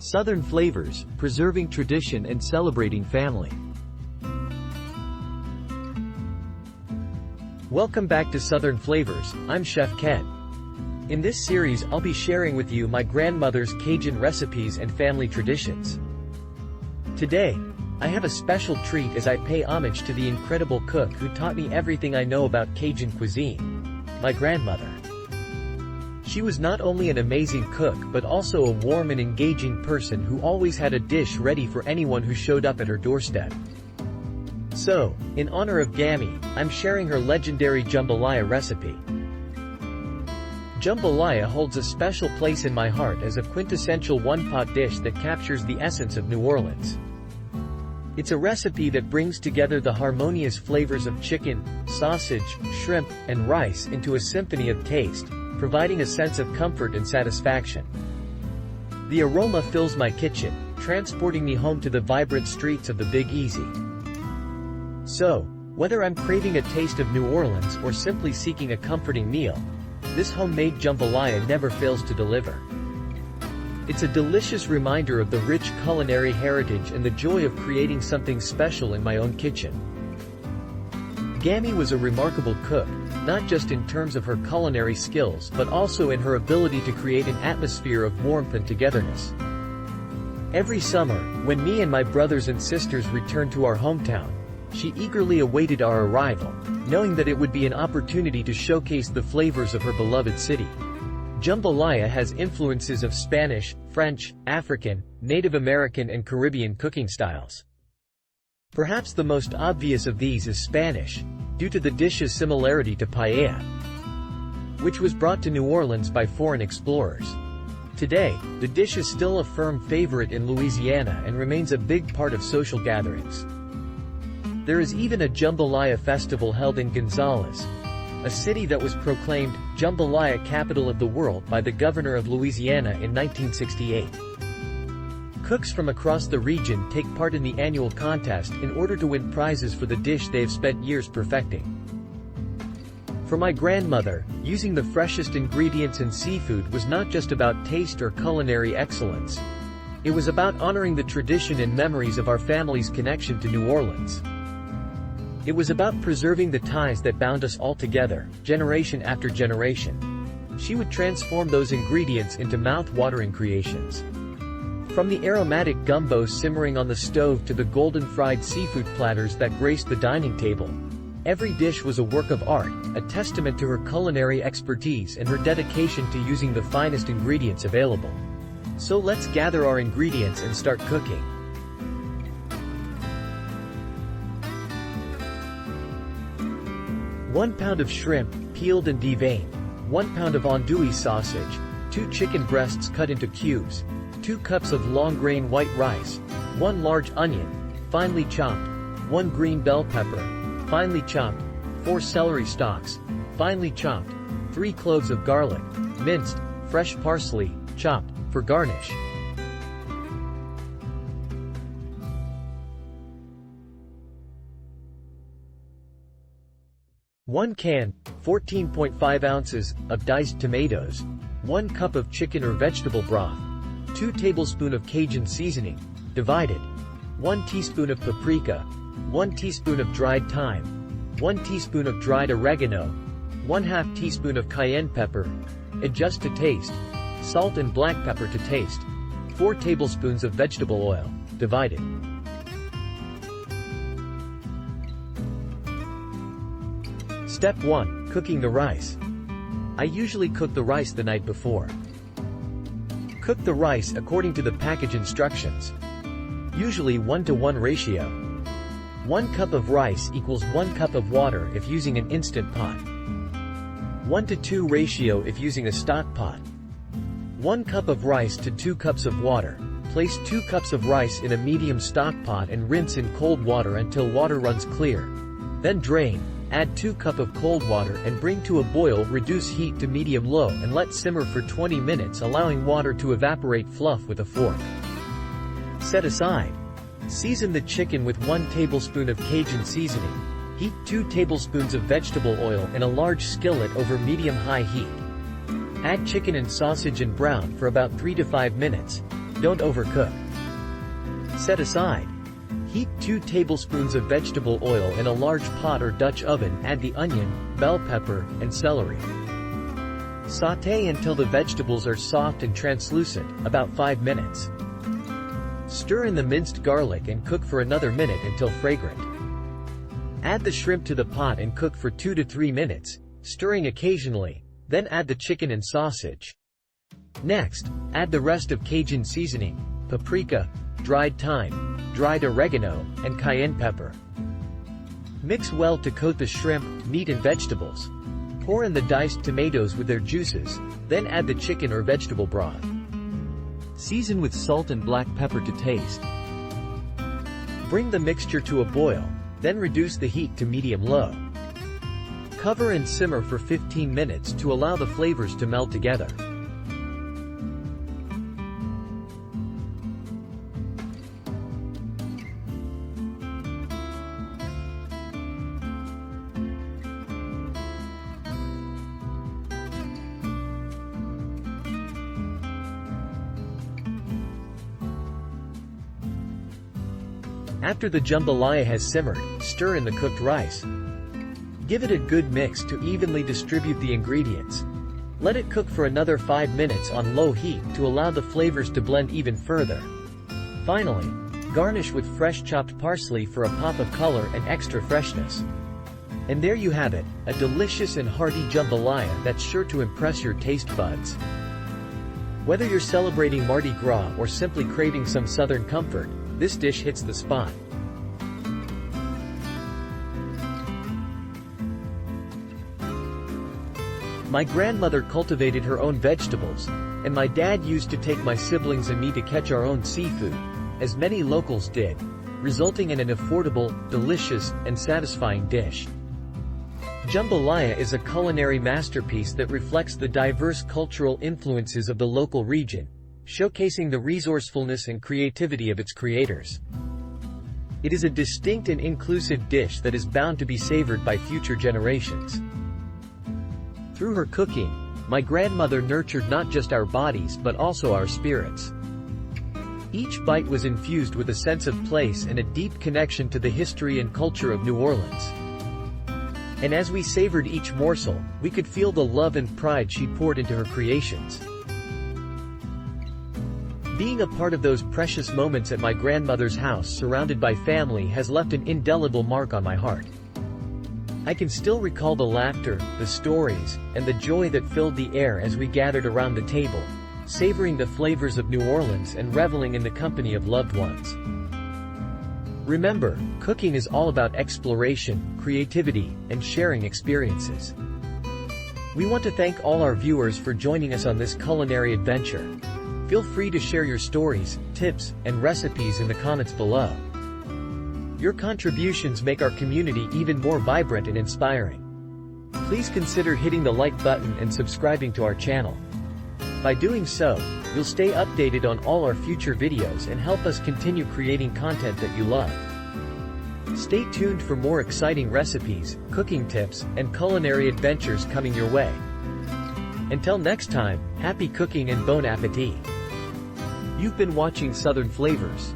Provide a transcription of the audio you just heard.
Southern flavors, preserving tradition and celebrating family. Welcome back to Southern Flavors, I'm Chef Ken. In this series I'll be sharing with you my grandmother's Cajun recipes and family traditions. Today, I have a special treat as I pay homage to the incredible cook who taught me everything I know about Cajun cuisine, my grandmother. She was not only an amazing cook but also a warm and engaging person who always had a dish ready for anyone who showed up at her doorstep. So, in honor of Gammy, I'm sharing her legendary jambalaya recipe. Jambalaya holds a special place in my heart as a quintessential one-pot dish that captures the essence of New Orleans. It's a recipe that brings together the harmonious flavors of chicken, sausage, shrimp, and rice into a symphony of taste, providing a sense of comfort and satisfaction. The aroma fills my kitchen, transporting me home to the vibrant streets of the Big Easy. So, whether I'm craving a taste of New Orleans or simply seeking a comforting meal, this homemade jambalaya never fails to deliver. It's a delicious reminder of the rich culinary heritage and the joy of creating something special in my own kitchen. Gammy was a remarkable cook, not just in terms of her culinary skills but also in her ability to create an atmosphere of warmth and togetherness. Every summer, when me and my brothers and sisters returned to our hometown, she eagerly awaited our arrival, knowing that it would be an opportunity to showcase the flavors of her beloved city. Jambalaya has influences of Spanish, French, African, Native American and Caribbean cooking styles. Perhaps the most obvious of these is Spanish, due to the dish's similarity to paella, which was brought to New Orleans by foreign explorers. Today, the dish is still a firm favorite in Louisiana and remains a big part of social gatherings. There is even a jambalaya festival held in Gonzales, a city that was proclaimed Jambalaya Capital of the World by the governor of Louisiana in 1968. Cooks from across the region take part in the annual contest in order to win prizes for the dish they have spent years perfecting. For my grandmother, using the freshest ingredients and seafood was not just about taste or culinary excellence. It was about honoring the tradition and memories of our family's connection to New Orleans. It was about preserving the ties that bound us all together, generation after generation. She would transform those ingredients into mouth-watering creations. From the aromatic gumbo simmering on the stove to the golden fried seafood platters that graced the dining table, every dish was a work of art, a testament to her culinary expertise and her dedication to using the finest ingredients available. So let's gather our ingredients and start cooking. 1 pound of shrimp, peeled and deveined, 1 pound of andouille sausage, 2 chicken breasts cut into cubes, 2 cups of long-grain white rice, 1 large onion, finely chopped, 1 green bell pepper, finely chopped, 4 celery stalks, finely chopped, 3 cloves of garlic, minced, fresh parsley, chopped, for garnish. One can, 14.5 ounces, of diced tomatoes, 1 cup of chicken or vegetable broth, 2 tablespoons of Cajun seasoning, divided, 1 teaspoon of paprika, 1 teaspoon of dried thyme, 1 teaspoon of dried oregano, 1/2 teaspoon of cayenne pepper, adjust to taste, salt and black pepper to taste, 4 tablespoons of vegetable oil, divided. Step 1. Cooking the rice. I usually cook the rice the night before. Cook the rice according to the package instructions. Usually 1-to-1 ratio. 1 cup of rice equals 1 cup of water if using an instant pot. 1-to-2 ratio if using a stock pot. 1 cup of rice to 2 cups of water. Place 2 cups of rice in a medium stock pot and rinse in cold water until water runs clear. Then drain. Add 2 cups of cold water and bring to a boil. Reduce heat to medium-low and let simmer for 20 minutes, allowing water to evaporate fluff with a fork. Set aside. Season the chicken with 1 tablespoon of Cajun seasoning. Heat 2 tablespoons of vegetable oil in a large skillet over medium-high heat. Add chicken and sausage and brown for about 3 to 5 minutes. don't overcook. Set aside. Heat 2 tablespoons of vegetable oil in a large pot or Dutch oven. Add the onion, bell pepper, and celery. Sauté until the vegetables are soft and translucent, about 5 minutes. Stir in the minced garlic and cook for another minute until fragrant. Add the shrimp to the pot and cook for 2 to 3 minutes, stirring occasionally, then add the chicken and sausage. Next, add the rest of Cajun seasoning, paprika, dried thyme, dried oregano, and cayenne pepper. Mix well to coat the shrimp, meat and vegetables. Pour in the diced tomatoes with their juices, then add the chicken or vegetable broth. Season with salt and black pepper to taste. Bring the mixture to a boil, then reduce the heat to medium-low. Cover and simmer for 15 minutes to allow the flavors to meld together. After the jambalaya has simmered, stir in the cooked rice. Give it a good mix to evenly distribute the ingredients. Let it cook for another 5 minutes on low heat to allow the flavors to blend even further. Finally, garnish with fresh chopped parsley for a pop of color and extra freshness. And there you have it, a delicious and hearty jambalaya that's sure to impress your taste buds. Whether you're celebrating Mardi Gras or simply craving some southern comfort, this dish hits the spot. My grandmother cultivated her own vegetables, and my dad used to take my siblings and me to catch our own seafood, as many locals did, resulting in an affordable, delicious, and satisfying dish. Jambalaya is a culinary masterpiece that reflects the diverse cultural influences of the local region, showcasing the resourcefulness and creativity of its creators. It is a distinct and inclusive dish that is bound to be savored by future generations. Through her cooking, my grandmother nurtured not just our bodies but also our spirits. Each bite was infused with a sense of place and a deep connection to the history and culture of New Orleans. And as we savored each morsel, we could feel the love and pride she poured into her creations. Being a part of those precious moments at my grandmother's house surrounded by family has left an indelible mark on my heart. I can still recall the laughter, the stories, and the joy that filled the air as we gathered around the table, savoring the flavors of New Orleans and reveling in the company of loved ones. Remember, cooking is all about exploration, creativity, and sharing experiences. We want to thank all our viewers for joining us on this culinary adventure. Feel free to share your stories, tips, and recipes in the comments below. Your contributions make our community even more vibrant and inspiring. Please consider hitting the like button and subscribing to our channel. By doing so, you'll stay updated on all our future videos and help us continue creating content that you love. Stay tuned for more exciting recipes, cooking tips, and culinary adventures coming your way. Until next time, happy cooking and bon appetit! You've been watching Southern Flavors.